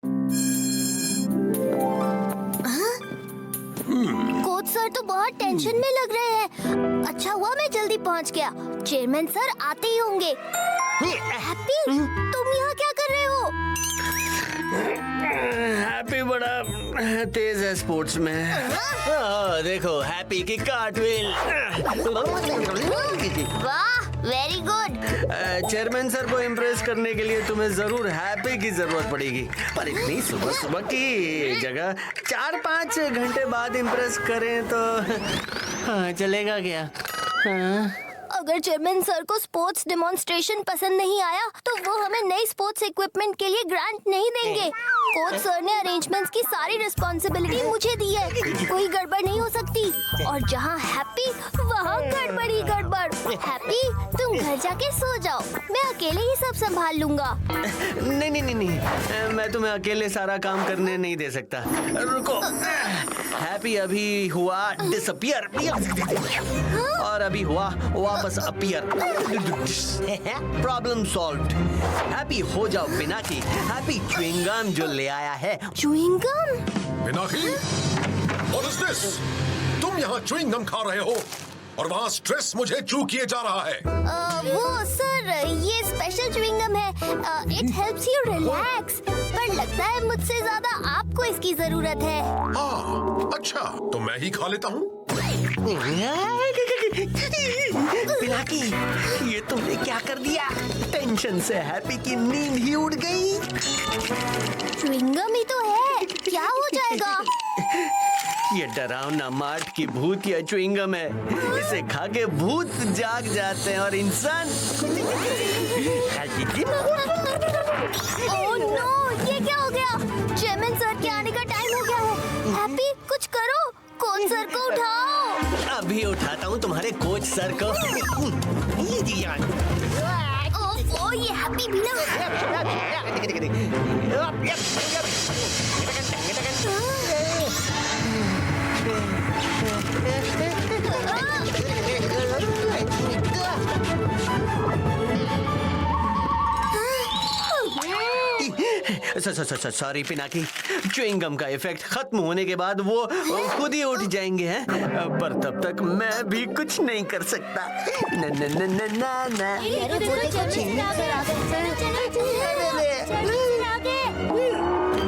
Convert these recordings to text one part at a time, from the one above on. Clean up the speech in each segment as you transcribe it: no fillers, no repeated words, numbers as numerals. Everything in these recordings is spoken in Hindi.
कोच सर तो बहुत टेंशन में लग रहे हैं। अच्छा हुआ मैं जल्दी पहुंच गया। चेयरमैन सर आते ही होंगे। हैप्पी, तुम यहाँ क्या कर रहे हो? हैप्पी बड़ा तेज है स्पोर्ट्स में। देखो हैप्पी की कार्टव्हील। वाह, वेरी गुड। चेयरमैन सर को इम्प्रेस करने के लिए तुम्हें जरूर हैप्पी की जरूरत पड़ेगी, पर इतनी सुबह सुबह की जगह 4-5 घंटे बाद इम्प्रेस करें तो हाँ, चलेगा क्या? हाँ? अगर चेयरमैन सर को स्पोर्ट्स डेमोन्स्ट्रेशन पसंद नहीं आया तो वो हमें नई स्पोर्ट्स इक्विपमेंट के लिए ग्रांट नहीं देंगे। कोच सर ने अरेंजमेंट्स की सारी रिस्पॉन्सिबिलिटी मुझे दी है। कोई गड़बड़ नहीं हो सकती। और जहाँ हैप्पी वहाँ गड़बड़ ही गड़बड़। हैप्पी, तुम घर जाके सो जाओ, मैं अकेले ही सब संभाल लूंगा। नहीं, मैं तुम्हें अकेले सारा काम करने नहीं दे सकता। रुको, हैप्पी अभी हुआ डिसअपियर और अभी हुआ वापस अपीयर। Problem solved. हैप्पी हो जाओ पिनाकी। हैप्पी च्युइंग गम जो ले आया है। Chewing gum? Pinaki, what is this? तुम यहाँ च्युइंग गम खा रहे हो और वहाँ स्ट्रेस मुझे चू किए जा रहा है। वो सर, ये स्पेशल च्युइंग गम है। It helps you relax. पर लगता है मुझसे ज्यादा आपको इसकी जरूरत है। हाँ, अच्छा तो मैं ही खा लेता हूँ। पिनाकी, ये तुमने क्या कर दिया? टेंशन से हैप्पी की नींद ही उड़ गई। च्युइंग गम ही तो है, क्या हो जाएगा? ये डरावना मार्ट की भूत या च्युइंग गम है। इसे खा के भूत जाग जाते हैं और इंसान ओह नो, ये क्या हो गया? चेयरमैन सर के आने का टाइम हो गया है। हैप्पी, कुछ करो, कोच सर को उठाओ। अभी उठाता हूँ तुम्हारे कोच सर को। ओह, ये हैप्पी भी ना। सॉरी पिनाकी, च्युइंग गम का इफेक्ट खत्म होने के बाद वो खुद ही उठ जाएंगे हैं, पर तब तक मैं भी कुछ नहीं कर सकता। न न न न न न।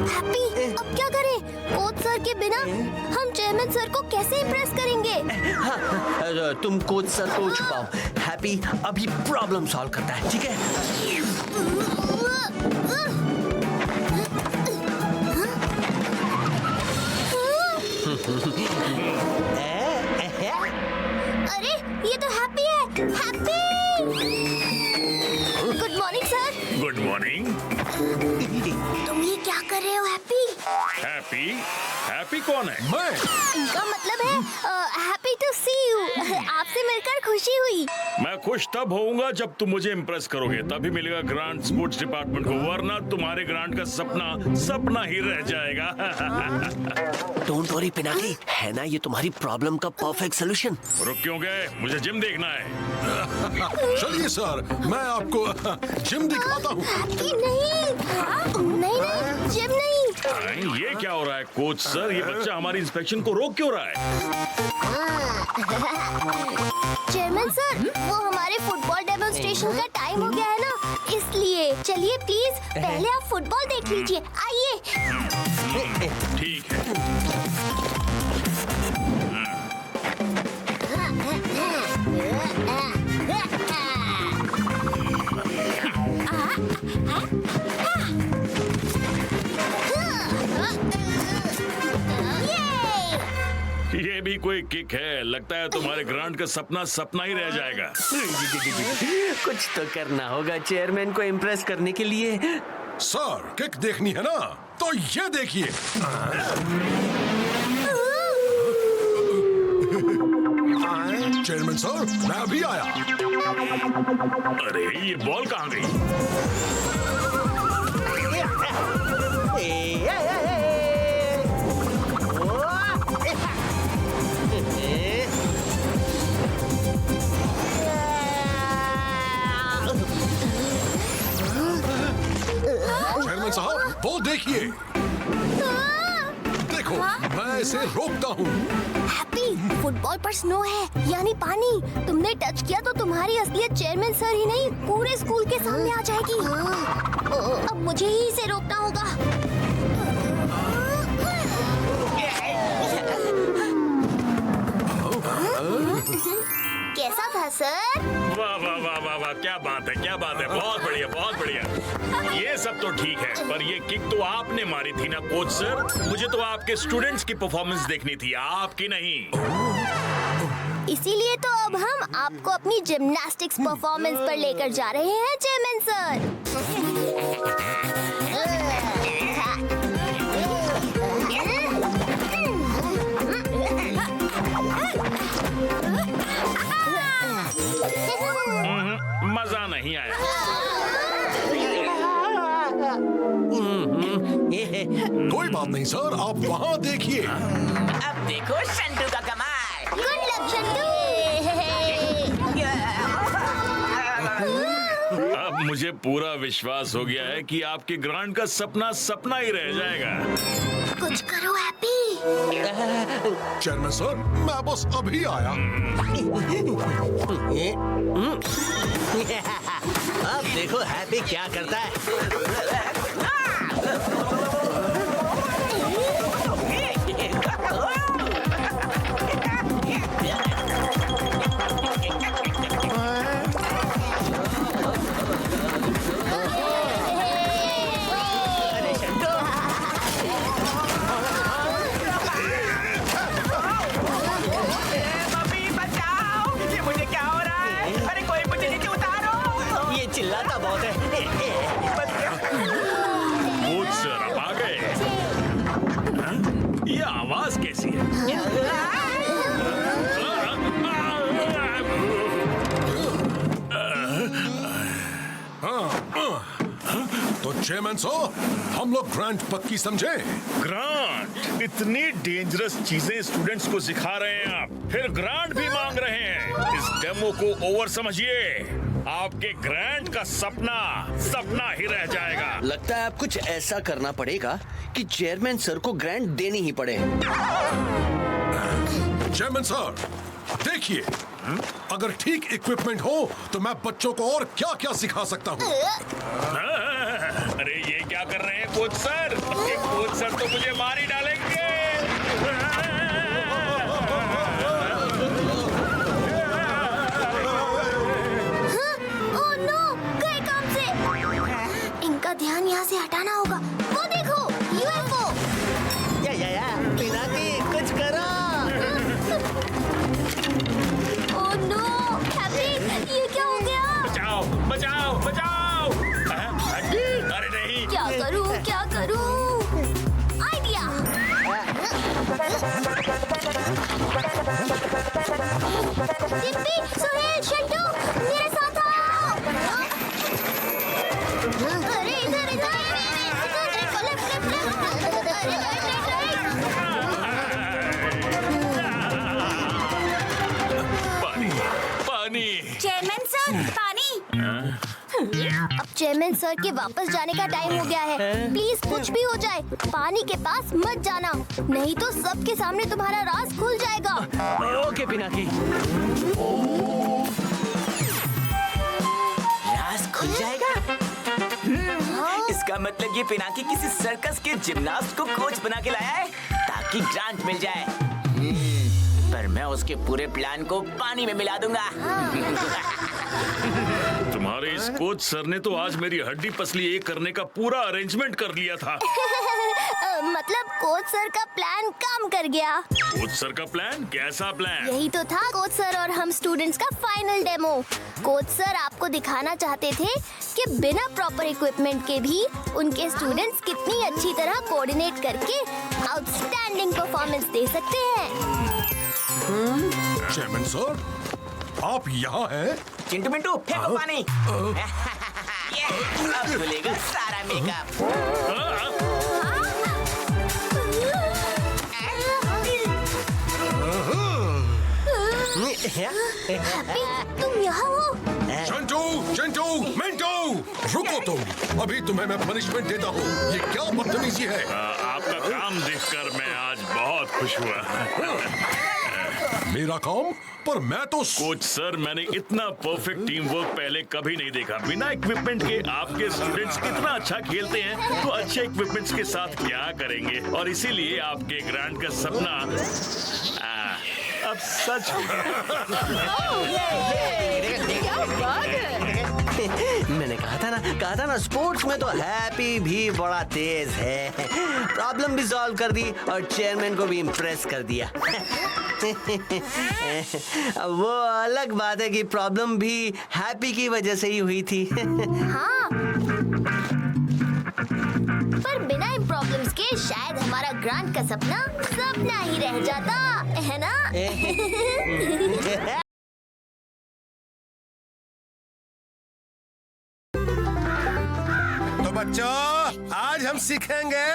हैप्पी, अब क्या करें? कोच सर के बिना हम चेयरमैन सर को कैसे इम्प्रेस करेंगे? हाँ, तुम कोच सर को छुपाओ। हैप्पी अभी प्रॉब्लम सॉल्व करता है, ठीक है? अरे, ये तो हैप्पी है। Happy! Good morning sir. Good morning. तुम ये क्या कर रहे हो हैप्पी? हैप्पी? हैप्पी कौन है? मैं इनका मतलब है हैप्पी टू सी यू। आपसे मिलकर खुशी हुई। मैं खुश तब होऊंगा जब तुम मुझे इम्प्रेस करोगे, तभी मिलेगा ग्रांट स्पोर्ट्स डिपार्टमेंट को, वरना तुम्हारे ग्रांट का सपना सपना ही रह जाएगा। डोंट वरी पिनाकी, है ना ये तुम्हारी प्रॉब्लम का परफेक्ट सॉल्यूशन। रुक क्यों गए? मुझे जिम देखना है। चलिए सर, मैं आपको जिम दिखाता हूँ। हैप्पी नहीं, जिम नहीं। ये क्या हो रहा है कोच सर? ये बच्चा हमारी इंस्पेक्शन को रोक क्यों रहा है? चेयरमैन सर, वो हमारे फुटबॉल डेमोन्स्ट्रेशन का टाइम हो गया है ना, इसलिए। चलिए प्लीज, पहले आप फुटबॉल देख लीजिए, आइए। ठीक है। ये भी कोई किक है? लगता है तुम्हारे ग्रांट का सपना सपना ही रह जाएगा। कुछ तो करना होगा चेयरमैन को इम्प्रेस करने के लिए। सर, किक देखनी है ना, तो ये देखिए। चेयरमैन सर, मैं अभी आया। अरे ये बॉल कहाँ गई? चेयरमैन साहब, वो देखिए, देखो मैं इसे रोकता हूँ। हैप्पी, फुटबॉल पर स्नो है यानी पानी। तुमने टच किया तो तुम्हारी असलियत चेयरमैन सर ही नहीं पूरे स्कूल के सामने आ जाएगी। अब मुझे ही इसे रोकना होगा। कैसा था सर? वाह वाह वाह वाह वाह, क्या बात है, क्या बात है, बहुत बढ़िया, बहुत बढ़िया। ये सब तो ठीक है, पर ये किक तो आपने मारी थी ना कोच सर। मुझे तो आपके स्टूडेंट्स की परफॉर्मेंस देखनी थी, आपकी नहीं। इसीलिए तो अब हम आपको अपनी जिम्नास्टिक्स परफॉर्मेंस पर लेकर जा रहे हैं चेयरमैन सर। मजा नहीं आया। कोई बात नहीं सर, आप वहाँ देखिए। अब देखो शंटू का कमाल। Good luck Shantu. अब मुझे पूरा विश्वास हो गया है कि आपके ग्रांड का सपना सपना ही रह जाएगा। कुछ करो हैप्पी। चेयरमैन सर, मैं बस अभी आया। अब देखो हैप्पी क्या करता है। मम्मी बचाओ, ये मुझे क्या हो रहा है? अरे कोई मुझे नीचे उतारो। ये चिल्लाता बहुत है। कोच सर अब आ गए। हाँ? ये आवाज कैसी है? तो चेयरमैन सर, हम लोग ग्रांट पक्की समझे। ग्रांट, इतनी डेंजरस चीजें स्टूडेंट्स को सिखा रहे हैं आप, फिर ग्रांट भी मांग रहे हैं। इस डेमो को ओवर समझिए। आपके ग्रांट का सपना सपना ही रह जाएगा। लगता है अब कुछ ऐसा करना पड़ेगा कि चेयरमैन सर को ग्रांट देनी ही पड़े। चेयरमैन सर, देखिए, अगर ठीक इक्विपमेंट हो तो मैं बच्चों को और क्या क्या सिखा सकता हूँ। अरे ये क्या कर रहे हैं कोच सर? ये कोच सर तो मुझे मार ही डालेंगे। ओह नो, गए काम से। इनका ध्यान यहाँ से हटाना होगा। वो देखो, यूएफओ। या पिनाकी कुछ करो। ओह नो, हैप्पी, ये क्या हो गया? बचाओ बचाओ बचाओ। अरे नहीं। क्या करूं, क्या करूं? आइडिया। टिप्पी, सुहेल, शंटू, मेरे साथ आओ। अरे इधर इधर। पानी पानी। चेयरमैन सर, पानी। अब चेयरमैन सर के वापस जाने का टाइम हो गया है। प्लीज कुछ भी हो जाए, पानी के पास मत जाना, नहीं तो सबके सामने तुम्हारा राज खुल जाएगा। ओके पिनाकी। राज खुल जाएगा। इसका मतलब ये पिनाकी किसी सर्कस के जिमनास्ट को कोच बना के लाया है ताकि ग्रांट मिल जाए। पर मैं उसके पूरे प्लान को पानी में मिला दूंगा। तुम्हारे इस कोच सर ने तो आज मेरी हड्डी पसली एक करने का पूरा अरेंजमेंट कर लिया था। मतलब कोच सर का प्लान काम कर गया। कोच सर का प्लान? कैसा प्लान? यही तो था कोच सर और हम स्टूडेंट्स का फाइनल डेमो। कोच सर आपको दिखाना चाहते थे कि बिना प्रॉपर इक्विपमेंट के भी उनके स्टूडेंट्स कितनी अच्छी तरह कोऑर्डिनेट करके आउटस्टैंडिंग परफॉर्मेंस दे सकते हैं। चेयरमैन सर, आप यहाँ हैं? चिंटू मिंटू फेंको पानी। अब खुलेगा सारा मेकअप। हैप्पी, तुम यहाँ हो? चिंटू, चिंटू, मिंटू, रुको तुम, अभी तुम्हें मैं पनिशमेंट देता हूँ। ये क्या बदतमीजी है? आपका काम देखकर मैं आज बहुत खुश हुआ। मेरा काम? पर मैं तो कोच सर, मैंने इतना परफेक्ट टीम वर्क पहले कभी नहीं देखा। बिना इक्विपमेंट के आपके स्टूडेंट्स कितना अच्छा खेलते हैं, तो अच्छे इक्विपमेंट्स के साथ क्या करेंगे। और इसीलिए आपके ग्रांड का सपना अब सच हो मैंने कहा था ना स्पोर्ट्स में तो हैप्पी भी बड़ा तेज है। प्रॉब्लम भी सॉल्व कर दी और चेयरमैन को भी इम्प्रेस कर दिया। वो अलग बात है कि प्रॉब्लम भी हैप्पी की वजह से ही हुई थी। हाँ, पर बिना इन प्रॉब्लम्स के शायद हमारा ग्रांट का सपना ही रह जाता, है ना? तो बच्चों, आज हम सीखेंगे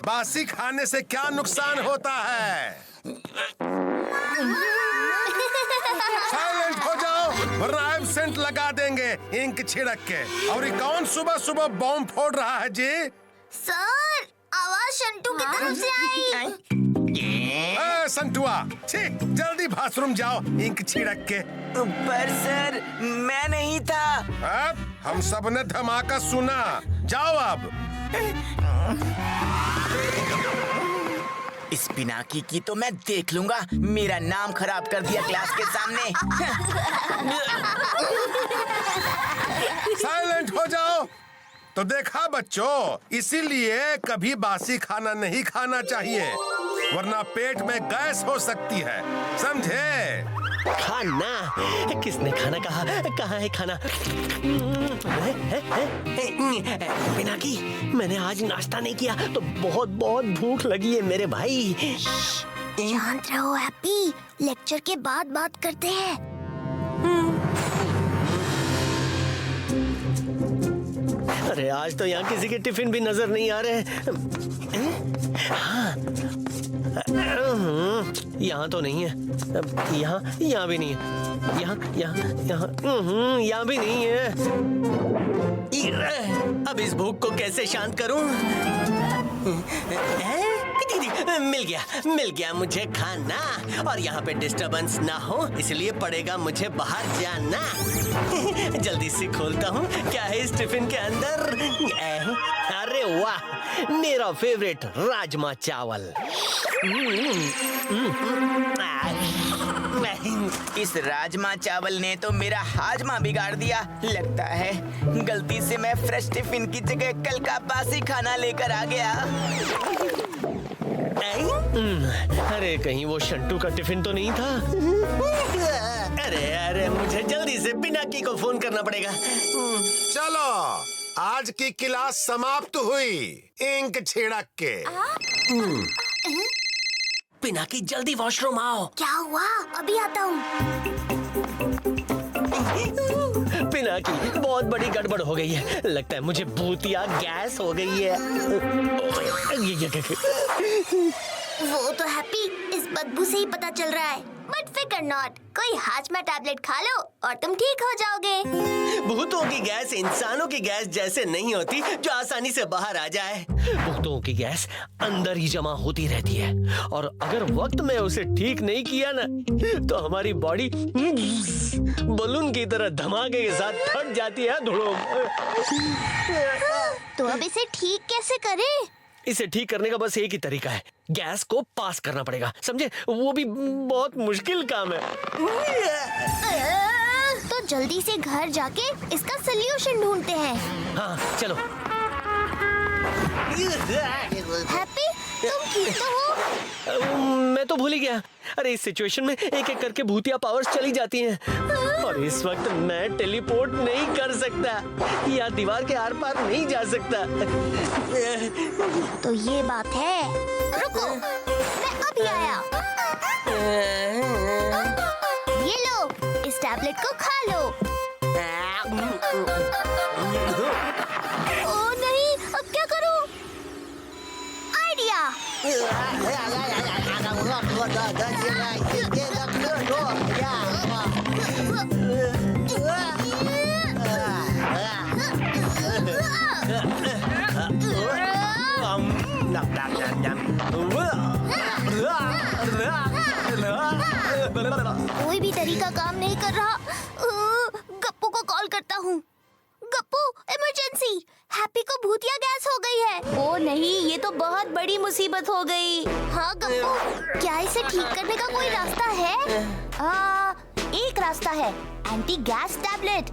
बासी खाने से क्या नुकसान होता है। साइलेंट हो जाओ, वरना एब्सेंट लगा देंगे इंक छिड़क के। और ये कौन सुबह सुबह बॉम्ब फोड़ रहा है जी? सर, आवाज शंटू की तरफ से आई। संतुआ, ठीक, जल्दी बाथरूम जाओ इंक छिड़क के। पर सर, मैं नहीं था। अब हम सब ने धमाका सुना, जाओ अब। इस पिनाकी की तो मैं देख लूंगा। मेरा नाम खराब कर दिया क्लास के सामने। साइलेंट हो जाओ। तो देखा बच्चों, इसीलिए कभी बासी खाना नहीं खाना चाहिए, वरना पेट में गैस हो सकती है, समझे? खाना? किसने खाना कहा? कहाँ है खाना? पिनाकी, मैंने आज नाश्ता नहीं किया तो बहुत बहुत भूख लगी है मेरे भाई। शांत रहो हैप्पी, लेक्चर के बाद बात करते हैं। अरे आज तो यहाँ किसी के टिफिन भी नजर नहीं आ रहे। हाँ, यहाँ तो नहीं है। यहाँ भी नहीं है। यहाँ भी नहीं है। अब इस भूख को कैसे शांत करूं? मिल गया मुझे खाना। और यहाँ पे डिस्टरबेंस ना हो इसलिए पड़ेगा मुझे बाहर जाना। जल्दी से खोलता हूँ, क्या है इस टिफिन के अंदर? अरे वाह, मेरा फेवरेट राजमा चावल। इस राजमा चावल ने तो मेरा हाजमा बिगाड़ दिया। लगता है गलती से मैं फ्रेश टिफिन की जगह कल का बासी खाना लेकर आ गया। अरे कहीं वो शंटू का टिफिन तो नहीं था? अरे मुझे जल्दी से पिनाकी को फोन करना पड़ेगा। चलो, आज की क्लास समाप्त हुई इंक छिड़क के। पिनाकी जल्दी वॉशरूम आओ। क्या हुआ? अभी आता हूँ। पिनाकी, बहुत बड़ी गड़बड़ हो गई है। लगता है मुझे भूतिया गैस हो गई है। वो तो हैप्पी, इस बदबू से ही पता चल रहा है। बट फिकर नॉट, कोई हाजमा टैबलेट खा लो और तुम ठीक हो जाओगे। भूतों की गैस इंसानों की गैस जैसे नहीं होती जो आसानी से बाहर आ जाए। भूतों की गैस अंदर ही जमा होती रहती है और अगर वक्त में उसे ठीक नहीं किया ना तो हमारी बॉडी बलून की तरह धमाके के साथ फट जाती है। धुड़ो। तो अब इसे ठीक कैसे करें? इसे ठीक करने का बस एक ही तरीका है, गैस को पास करना पड़ेगा, समझे? वो भी बहुत मुश्किल काम है। तो जल्दी से घर जाके इसका सल्यूशन ढूंढते हैं। हाँ चलो। हैप्पी, तुम ठीक तो हो? मैं तो भूल ही गया। अरे इस सिचुएशन में एक एक करके भूतिया पावर्स चली जाती हैं और इस वक्त मैं टेलीपोर्ट नहीं कर सकता या दीवार के आर पार नहीं जा सकता। तो ये बात है। रुको, मैं अभी आया। ये लो, इस टैबलेट को खा लो। ओ नहीं, अब क्या करूं? आइडिया। कोई भी तरीका काम नहीं कर रहा। गप्पू को कॉल करता हूँ। गप्पू, इमरजेंसी! हैप्पी को भूतिया गैस हो गई है। ओ नहीं, ये तो बहुत बड़ी मुसीबत हो गई। हाँ गप्पू, क्या इसे ठीक करने का कोई रास्ता है? एक रास्ता है, एंटी गैस टैबलेट,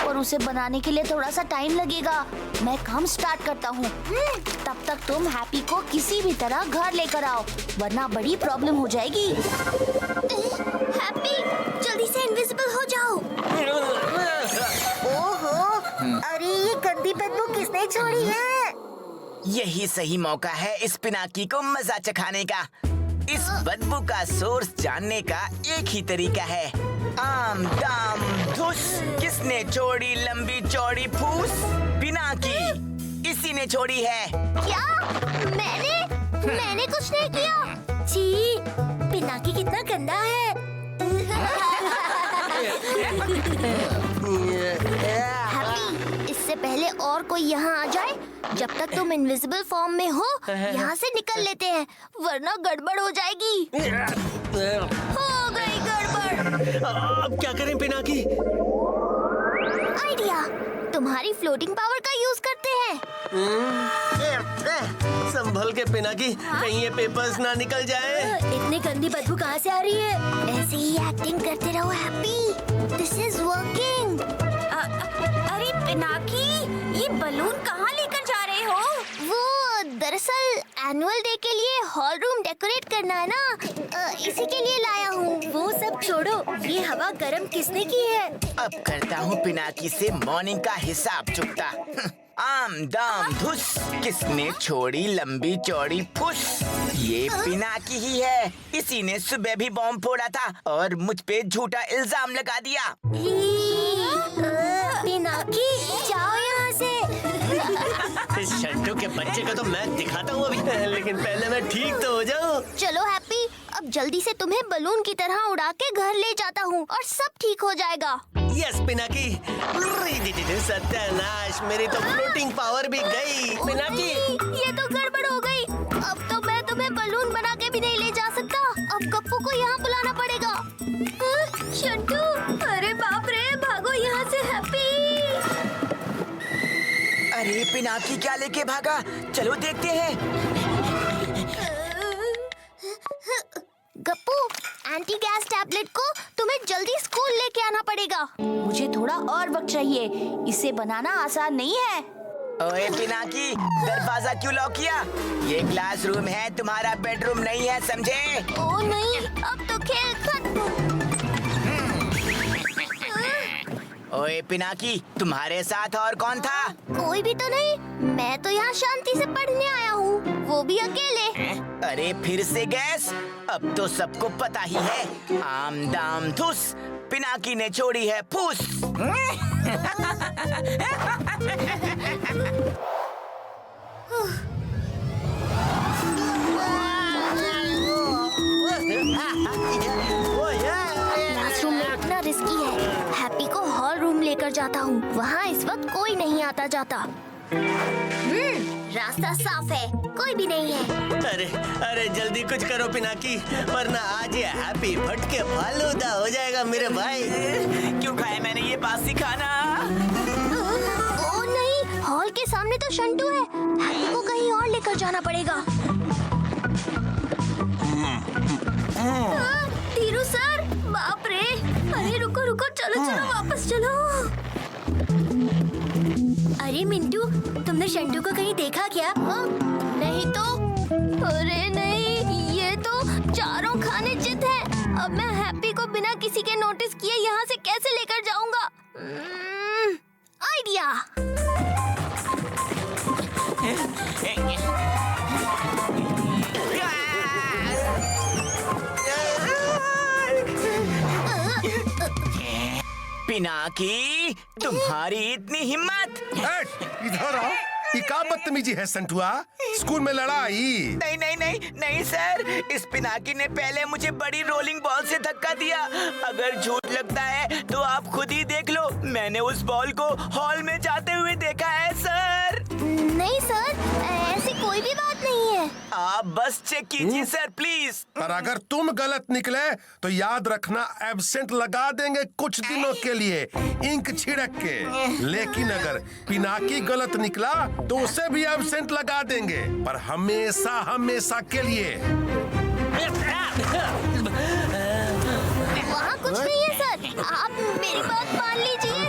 और उसे बनाने के लिए थोड़ा सा टाइम लगेगा। मैं काम स्टार्ट करता हूँ। तब तक तुम हैप्पी को किसी भी तरह घर लेकर आओ, वरना बड़ी प्रॉब्लम हो जाएगी। हैप्पी, जल्दी से इनविजिबल हो जाओ। ओहो, अरे ये गंदी बदबू किसने छोड़ी है? यही सही मौका है इस पिनाकी को मजा चखाने का। इस बदबू का सोर्स जानने का एक ही तरीका है। आम दाम धुस, किसने छोड़ी लंबी चौड़ी फूस? पिनाकी, इसी ने छोड़ी है। क्या? मैंने कुछ नहीं किया। छी, पिनाकी कितना गंदा है। हैप्पी, इससे पहले और कोई यहाँ आ जाए, जब तक तुम इनविजिबल फॉर्म में हो, यहाँ से निकल लेते हैं, वरना गड़बड़ हो जाएगी। हो गई गड़बड़। अब क्या करें पिनाकी? आइडिया, तुम्हारी फ्लोटिंग पावर का यूज करते हैं। संभल के पिनाकी, कहीं ये पेपर्स ना निकल जाए। इतनी गंदी बदबू कहाँ से आ रही है? ऐसे ही एक्टिंग करते रहो हैप्पी, दिस इज वर्किंग। अरे पिनाकी, ये बलून कहाँ लेकर जा रहे हो? वो दरअसल एनुअल डे के लिए हॉल रूम डेकोरेट करना है ना, इसी के लिए लाया हूँ। वो सब छोड़ो, ये हवा गर्म किसने की है? अब करता हूँ पिनाकी से मॉर्निंग का हिसाब चुकता। आम दाम धुस, किसने छोड़ी लंबी चौड़ी फुस? ये पिनाकी ही है। इसी ने सुबह भी बॉम्ब फोड़ा था और मुझ पे झूठा इल्जाम लगा दिया। पिनाकी, जाओ यहाँ से। इस शंटू के बच्चे को तो मैं दिखाता हूँ अभी, लेकिन पहले मैं ठीक तो हो जाऊँ। चलो हैप्पी, अब जल्दी से तुम्हें बलून की तरह उड़ा के घर ले जाता हूँ और सब ठीक हो जाएगा। यस पिनाकी। सत्यानाश, मेरी तो फ्लोटिंग पावर भी गई। पिनाकी, ये तो गड़बड़ हो गई। अब तो मैं तुम्हें बलून बना के भी नहीं ले जा सकता। अब गप्पू को यहाँ बुलाना पड़ेगा। शंटू, अरे बाप रे, भागो यहाँ से हैप्पी। अरे पिनाकी क्या लेके भागा? चलो देखते हैं। गप्पू, एंटी गैस टैबलेट को तुम्हें जल्दी स्कूल लेके आना पड़ेगा। मुझे थोड़ा और वक्त चाहिए, इसे बनाना आसान नहीं है। ओए पिनाकी, दरवाजा क्यों लॉक किया? ये क्लासरूम है, तुम्हारा बेडरूम नहीं है, समझे? ओ नहीं, अब तो खेल खत्म। ओए पिनाकी, तुम्हारे साथ और कौन था? कोई भी तो नहीं, मैं तो यहाँ शांति से पढ़ने आया हूँ, वो भी अकेले। अरे फिर से गैस? अब तो सबको पता ही है। आम दाम धुस, पिनाकी ने छोड़ी है फूस। क्लासरूम में इतना रिस्की है। हैप्पी को हॉल रूम लेकर जाता हूँ, वहाँ इस वक्त कोई नहीं आता जाता। रास्ता साफ है, कोई भी नहीं है। अरे जल्दी कुछ करो पिनाकी, वरना आज ये हैप्पी फट के फालूदा हो जाएगा मेरे भाई। क्यों खाया मैंने ये बासी खाना? ओ नहीं, हॉल के सामने तो शंटू है। हैप्पी को कहीं और लेकर जाना पड़ेगा। धीरू सर, बाप रे, अरे रुको रुको, चलो चलो वापस चलो। अरे मिंटू, तुमने शंटू को कहीं देखा क्या? नहीं तो। अरे नहीं, ये तो चारों खाने चित है। अब मैं हैप्पी को बिना किसी के नोटिस किए यहाँ से कैसे लेकर जाऊंगा? आइडिया। पिनाकी, तुम्हारी इतनी हिम्मत? इधर आओ। ये क्या बदतमीजी है संटुआ? स्कूल में लड़ाई? नहीं नहीं नहीं नहीं सर, इस पिनाकी ने पहले मुझे बड़ी रोलिंग बॉल से धक्का दिया। अगर झूठ लगता है तो आप खुद ही देख लो। मैंने उस बॉल को हॉल में जाते हुए देखा है आप बस चेक कीजिए सर प्लीज। पर अगर तुम गलत निकले तो याद रखना एब्सेंट लगा देंगे कुछ दिनों के लिए इंक छिड़क के। लेकिन अगर पिनाकी गलत निकला तो उसे भी एब्सेंट लगा देंगे, पर हमेशा हमेशा के लिए। वहाँ कुछ नहीं है सर, आप मेरी बात मान लीजिए।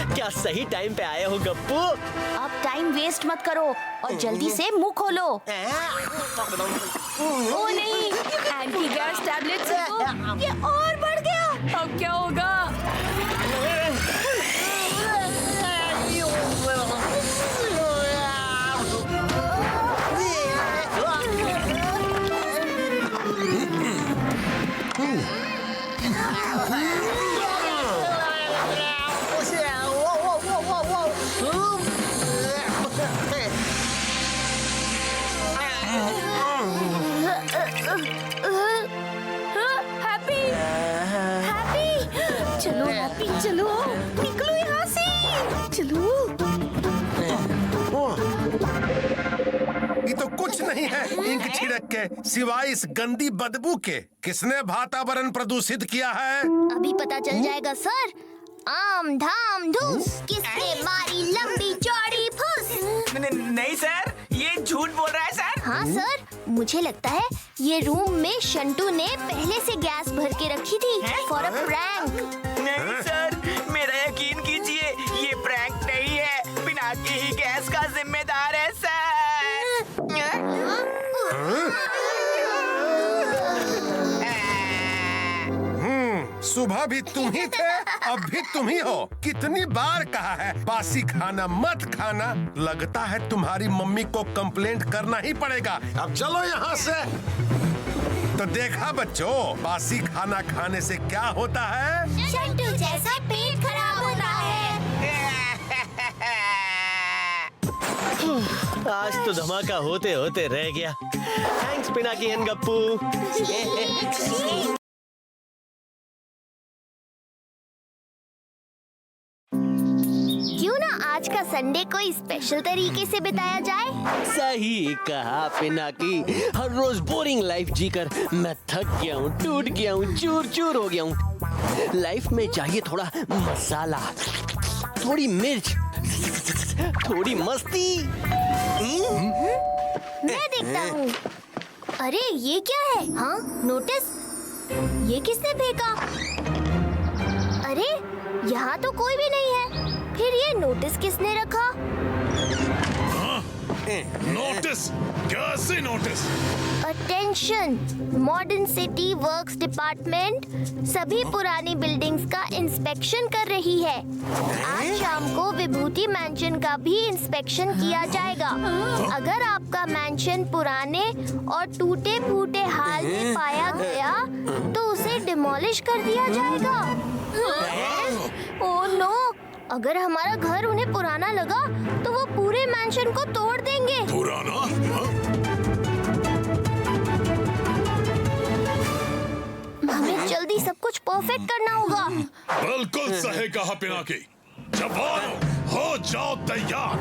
क्या सही टाइम पे आए हो गप्पू? अब टाइम वेस्ट मत करो और जल्दी से मुंह खोलो। ओ नहीं, एंटी गैस टैबलेट से तो ये और बढ़ गया। अब क्या होगा? हैप्पी, हैप्पी, चलो हैप्पी, चलो निकलो यहाँ से, चलो। ये तो कुछ नहीं है इंक छिड़क के, सिवाय इस गंदी बदबू के। किसने वातावरण प्रदूषित किया है? अभी पता चल जाएगा सर। आम धाम धूस, किसने मारी लंबी चौड़ी फूस? नहीं सर, ये झूठ बोल रहा है सर। हाँ सर, मुझे लगता है ये रूम में शंटू ने पहले से गैस भर के रखी थी फॉर अ प्रैंक। नहीं सर, मेरा यकीन कीजिए, ये प्रैंक नहीं है, पिनाकी ही गैस का जिम्मेदार है सर। सुबह भी तुम ही थे, अब भी तुम ही हो। कितनी बार कहा है बासी खाना मत खाना। लगता है तुम्हारी मम्मी को कंप्लेंट करना ही पड़ेगा। अब चलो यहाँ से। तो देखा बच्चों, बासी खाना खाने से क्या होता है? शंटू जैसा पेट खराब होता है। आज तो धमाका होते होते रह गया। Thanks Pinaki and Gappu. क्यों ना आज का संडे कोई स्पेशल तरीके से बिताया जाए? सही कहा पिनाकी। हर रोज बोरिंग लाइफ जीकर मैं थक गया हूँ, टूट गया हूँ, चूर चूर हो गया हूँ। लाइफ में चाहिए थोड़ा मसाला, थोड़ी मिर्च, थोड़ी मस्ती। मैं देखता हूँ। अरे ये क्या है? हाँ, नोटिस। ये किसने फेंका? अरे यहाँ तो कोई भी नहीं है। फिर ये नोटिस किसने रखा? नोटिस? कैसे notice? Attention, modern city works department सभी पुरानी बिल्डिंग्स का इंस्पेक्शन कर रही है। आज शाम को विभूति मैंशन का भी इंस्पेक्शन किया जाएगा। अगर आपका मैंशन पुराने और टूटे फूटे हाल में पाया गया तो उसे डिमोलिश कर दिया जाएगा। Oh no! अगर हमारा घर उन्हें पुराना लगा तो वो पूरे मैंशन को तोड़ देंगे। पुराना? हमें जल्दी सब कुछ परफेक्ट करना होगा। बिल्कुल सही कहा पिनाकी। जवानों, हो जाओ तैयार।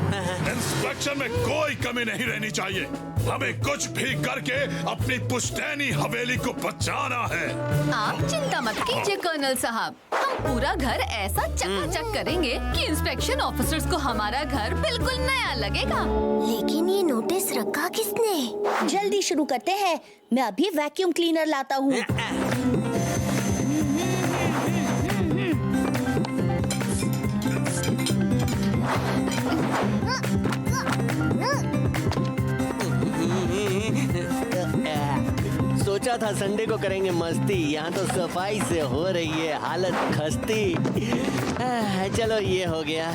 इंस्पेक्शन में कोई कमी नहीं रहनी चाहिए। हमें कुछ भी करके अपनी पुश्तैनी हवेली को बचाना है। आप चिंता मत कीजिए कर्नल साहब, हम पूरा घर ऐसा चकाचक करेंगे कि इंस्पेक्शन ऑफिसर्स को हमारा घर बिल्कुल नया लगेगा। लेकिन ये नोटिस रखा किसने? जल्दी शुरू करते हैं, मैं अभी वैक्यूम क्लीनर लाता हूँ। सोचा था संडे को करेंगे मस्ती, यहाँ तो सफाई से हो रही है हालत खस्ती। चलो ये हो गया।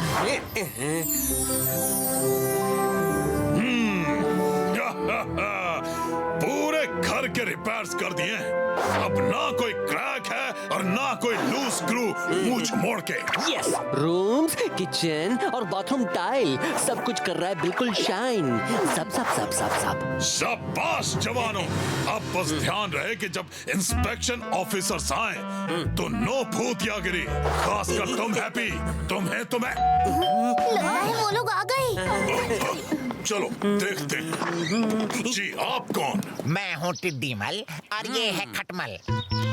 पूरे घर के रिपेयर्स कर दिए हैं। अब ना कोई क्रैक है और ना कोई लूज स्क्रू मूंछ मोड़ के। यस, रूम्स, किचन और बाथरूम टाइल सब कुछ कर रहा है बिल्कुल शाइन। सब सब सब सब सब शाबाश जवानों। अब बस ध्यान रहे कि जब इंस्पेक्शन ऑफिसर्स आए तो नो भूतियागिरी, खासकर तुम हैप्पी, तुम्हें लगता है वो लोग आ गए। चलो देखते हैं। जी आप कौन? मैं हूँ टिड्डीमल और ये है खटमल।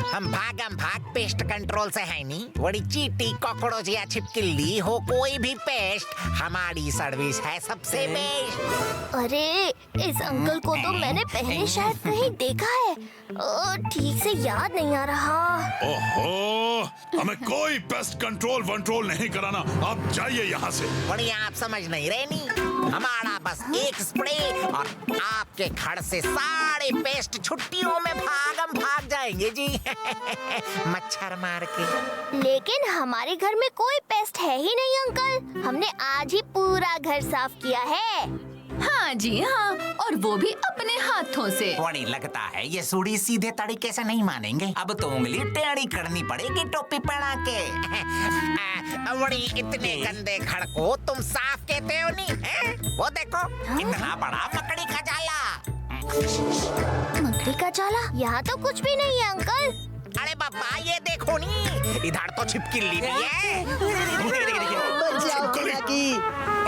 हम भाग पेस्ट कंट्रोल से है नी। बड़ी चींटी, कॉकरोच या छिपकली हो कोई भी पेस्ट, हमारी सर्विस है सबसे बेस्ट। अरे इस अंकल को तो मैंने पहले शायद कहीं देखा है, ठीक से याद नहीं आ रहा। ओहो, हमें कोई पेस्ट कंट्रोल वंट्रोल नहीं कराना। आप जाइए यहाँ से। बड़ी आप समझ नहीं रहे नी। हमारा बस एक स्प्रे और आपके घर से सारे पेस्ट छुट्टियों में भाग जाएंगे जी। मच्छर मार के। लेकिन हमारे घर में कोई पेस्ट है ही नहीं अंकल। हमने आज ही पूरा घर साफ किया है। हाँ जी हाँ, और वो भी अपने हाथों से। बड़ी लगता है ये सूढ़ी सीधे तरीके से नहीं मानेंगे। अब तो उंगली टेढ़ी करनी पड़ेगी टोपी पहना के। बड़ी इतने गंदे घर को तुम साफ कहते हो नहीं है? वो देखो इतना बड़ा मकड़ी का जाला। मकड़ी का जाला? यहाँ तो कुछ भी नहीं है अंकल। अरे बाबा ये देखो नी, इधर तो छिपकली भी है।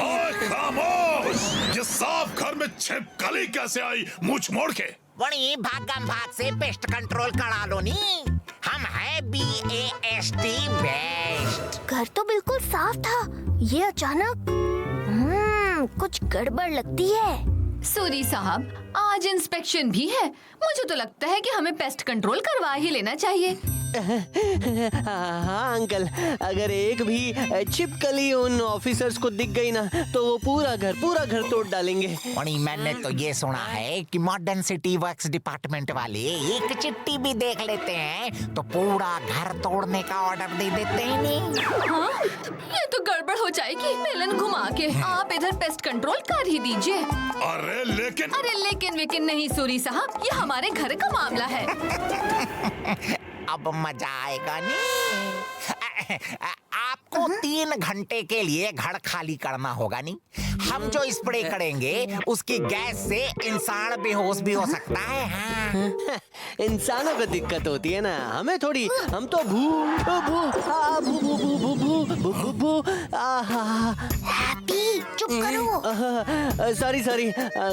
ओए खामोश! ये साफ घर में छिपकली कैसे आई मुंह मोड़ के? बड़ी भाग से पेस्ट कंट्रोल करा लो नी। हम है BAST बेस्ट। घर तो बिल्कुल साफ था, ये अचानक कुछ गड़बड़ लगती है। सूरी साहब, आज इंस्पेक्शन भी है। मुझे तो लगता है कि हमें पेस्ट कंट्रोल करवा ही लेना चाहिए। हाँ अंकल, अगर एक भी छिपकली उन ऑफिसर्स को दिख गई ना तो वो पूरा घर तोड़ डालेंगे। बड़ी मैंने तो ये सुना है कि मॉडर्न सिटी वर्क्स डिपार्टमेंट वाले एक चिट्ठी भी देख लेते हैं तो पूरा घर तोड़ने का ऑर्डर दे देते हैं नहीं। हाँ? ये तो गड़बड़ हो जाएगी। बेलन घुमा के आप इधर पेस्ट कंट्रोल कर ही दीजिए। अरे लेकिन नहीं सूरी साहब, ये हमारे घर का मामला है। अब मजा आएगा नहीं। आपको 3 घंटे के लिए घर खाली करना होगा नहीं। हम जो स्प्रे करेंगे उसकी गैस से इंसान बेहोश भी हो सकता है। हाँ। इंसानों को दिक्कत होती है ना, हमें थोड़ी। हम तो भू हैप्पी चुप करो। सॉरी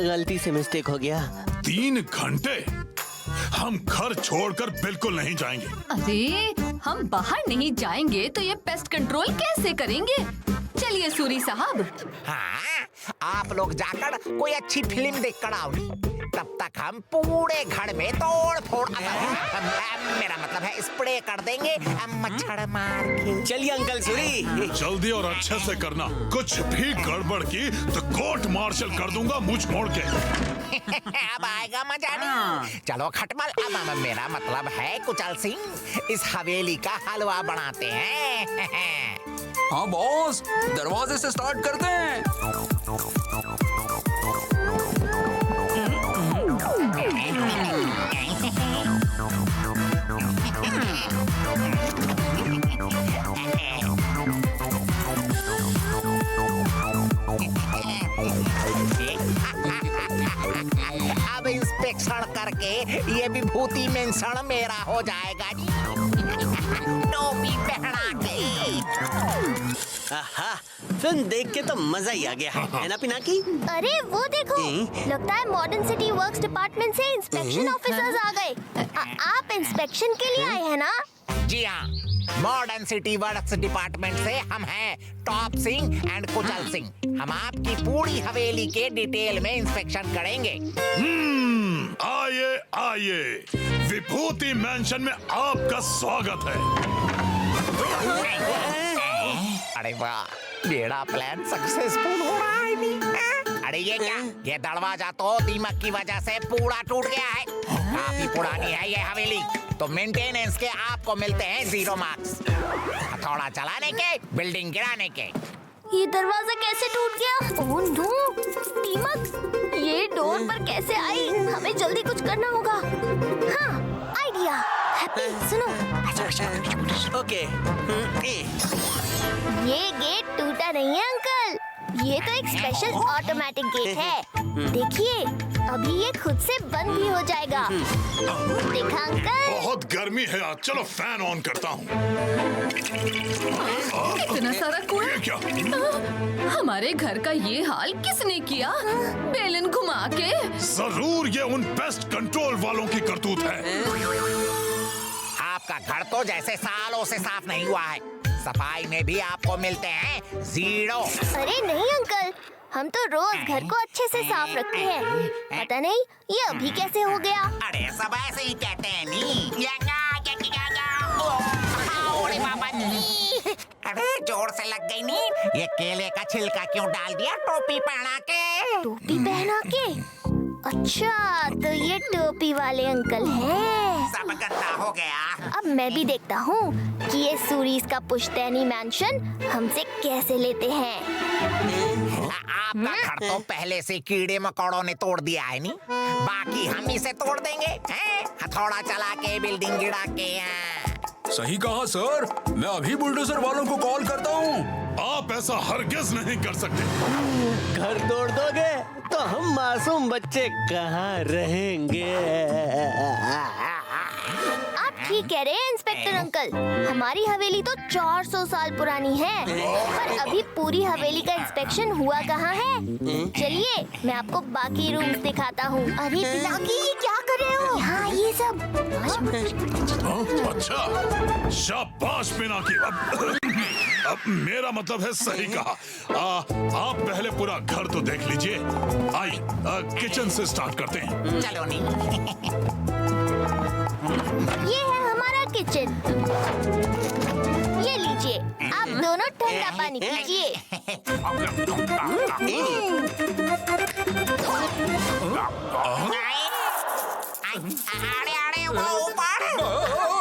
गलती से मिस्टेक हो गया। 3 घंटे? हम घर छोड़कर बिल्कुल नहीं जाएंगे। अरे हम बाहर नहीं जाएंगे तो ये पेस्ट कंट्रोल कैसे करेंगे? चलिए सूरी साहब। हाँ, आप लोग जाकर कोई अच्छी फिल्म देख कर आओ। तब तक हम पूरे घर में तोड़ फोड़, मेरा मतलब है स्प्रे कर देंगे मच्छर मार के। चलिए अंकल सूरी। जल्दी और अच्छे से करना। कुछ भी गड़बड़ की तो कोर्ट मार्शल कर दूंगा मुंह मोड़ के। अब आएगा मजा नहीं। चलो खटमल, अब मेरा मतलब है कुचल सिंह, इस हवेली का हलवा बनाते हैं। हाँ बॉस, दरवाजे से स्टार्ट करते हैं। अब इंस्पेक्शन करके ये विभूति मेंशन मेरा हो जाएगा जी। टोपी पहना के। आहा, फिल्म देख के तो मजा ही आ गया है ना पिनाकी? अरे वो देखो, लगता है मॉडर्न सिटी वर्क्स डिपार्टमेंट से इंस्पेक्शन ऑफिसर्स आ गए। आप इंस्पेक्शन के लिए आए हैं ना? जी हाँ, मॉडर्न सिटी वर्क्स डिपार्टमेंट से हम हैं टॉप सिंह एंड कुचल सिंह। हम आपकी पूरी हवेली के डिटेल में इंस्पेक्शन करेंगे। आइए, विभूति मैंशन में आपका स्वागत है। अरे वाह, मेरा प्लान सक्सेसफुल हो रहा है नहीं? अरे ये क्या? ये दरवाजा तो दीमक की वजह से पूरा टूट गया है। काफी पुरानी है ये हवेली, तो मेंटेनेंस के आपको मिलते हैं 0 मार्क्स। हथौड़ा चलाने के, बिल्डिंग गिराने के। ये दरवाजा कैसे टूट गया? ओह नो, दीमक ये डोर पर कैसे आई? हमें जल्दी कुछ करना होगा। ओके। ये गेट टूटा नहीं है अंकल, ये तो एक स्पेशल ऑटोमेटिक गेट है। देखिए अभी ये खुद से बंद भी हो जाएगा। देखा अंकल? बहुत गर्मी है आज, चलो फैन ऑन करता हूँ। इतना सारा कूड़ा। ये क्या? हमारे घर का ये हाल किसने किया? बेलन घुमा के। जरूर ये उन पेस्ट कंट्रोल वालों की करतूत है। आपका घर तो जैसे सालों से साफ नहीं हुआ है। सफाई में भी आपको मिलते हैं 0। अरे नहीं अंकल, हम तो रोज घर को अच्छे से साफ रखते हैं। पता नहीं ये अभी कैसे हो गया। अरे सब ऐसे ही कहते हैं नी। अरे बाबा जी, अरे जोर से लग गई नी। ये केले का छिलका क्यों डाल दिया टोपी पहना के? टोपी पहना के? अच्छा तो ये टोपी वाले अंकल हैं। सब गंदा हो गया। अब मैं भी देखता हूँ कि ये सूरीज का पुश्तैनी मैंशन हमसे कैसे लेते हैं। आपका घर तो पहले से कीड़े मकोड़ों ने तोड़ दिया है नी। बाकी हम इसे तोड़ देंगे हैं? हथौड़ा चला के बिल्डिंग गिरा के। सही कहा सर, मैं अभी बुलडोजर वालों को कॉल करता हूँ। आप ऐसा हरगिज नहीं कर सकते। घर तोड़ दोगे तो हम मासूम बच्चे कहाँ रहेंगे? आप ठीक कह रहे हैं इंस्पेक्टर अंकल, हमारी हवेली तो 400 साल पुरानी है, पर अभी पूरी हवेली का इंस्पेक्शन हुआ कहाँ है? चलिए मैं आपको बाकी रूम्स दिखाता हूँ। अरे पिनाकी ये क्या कर रहे हो? हाँ ये सब। अच्छा शाबाश पिनाकी। अब मेरा मतलब है सही कहा। आप पहले पूरा घर तो देख लीजिए। आई किचन से स्टार्ट करते हैं। चलो नी। ये है हमारा किचन। ये लीजिए, आप दोनों ठंडा पानी पीजिए। अरे अरे वो ऊपर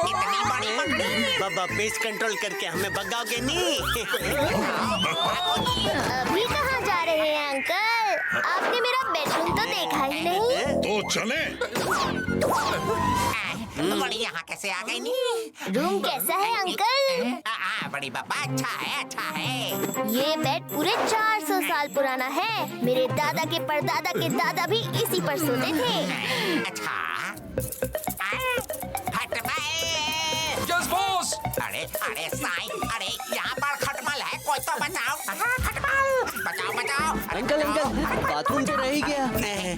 इतनी बड़ी मकड़ी। बाबा पेस्ट कंट्रोल करके हमें भगाओगे नहीं? अभी कहाँ जा रहे हैं अंकल? आपने मेरा बेडरूम तो देखा ही नहीं। तो चले। बड़ी यहाँ कैसे आ गई नी? रूम कैसा है अंकल? बड़ी पापा अच्छा है, अच्छा है। ये बेड पूरे 400 साल पुराना है। मेरे दादा के परदादा के दादा भी इसी पर सोते थे। अच्छा हट बाय। Yes boss. अरे अरे साईं, अरे यहाँ पर खटमल है, कोई तो बचाओ। खटमल बचाओ बचाओ। अंकल अंकल बाथरूम तो रह ही गया।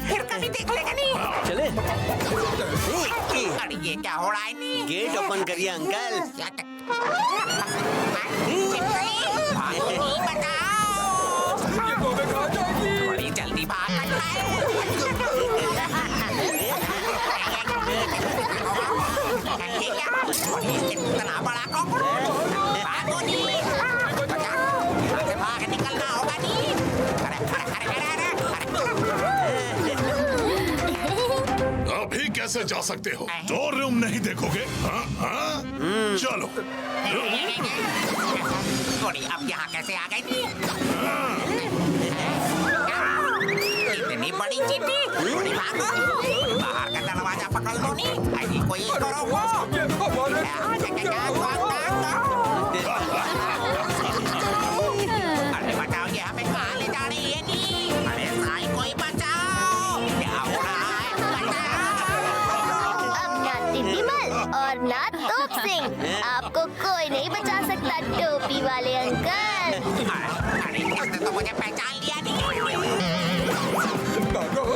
फिर कभी देख लेगा नहीं। चले। अरे ये क्या हो रहा है नी? गेट ओपन करिए अंकल। बचाओ। ये गोबे खा जाएगी। बड़ी जल्दी भाग सकता है। ये क्या? इतना बड़ा कॉकरोच। भागो नी। बचाओ। यहाँ से भाग निकलना होगा नी। अरे अरे अरे अरे अभी कैसे जा सकते हो? 2 रूम नहीं देखोगे? हाँ हाँ चलो। थोड़ी अब यहाँ कैसे आ गई नी? इतनी बड़ी चींटी। थोड़ी भागो। बाहर का दरवाजा पकड़ लो नी। अभी कोई इसको रोको। अरे बचाओ, ये हमें कहाँ ले जा रही है नी? अरे साईं कोई बचाओ। क्या हो रहा है? बचाओ। अब ना टिड्डीमल और ना तोप सिंह, आपको कोई नहीं बचा सकता टोपी वाले अंकल। अरे इसने तो मुझे पहचान लिया नहीं।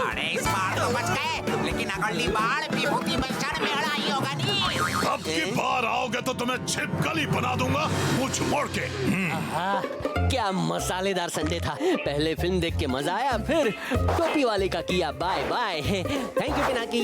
अरे इस बार तो बच गए, लेकिन अगली बार विभूति बंचर में लड़ाई होगा नहीं। अब की बार आओगे तो तुम्हें छिपकली बना दूंगा मुझ मोड़ के। क्या मसालेदार संडे था। पहले फिल्म देख के मजा आया, फिर टोपी वाले का किया bye bye. Thank you Pinaki.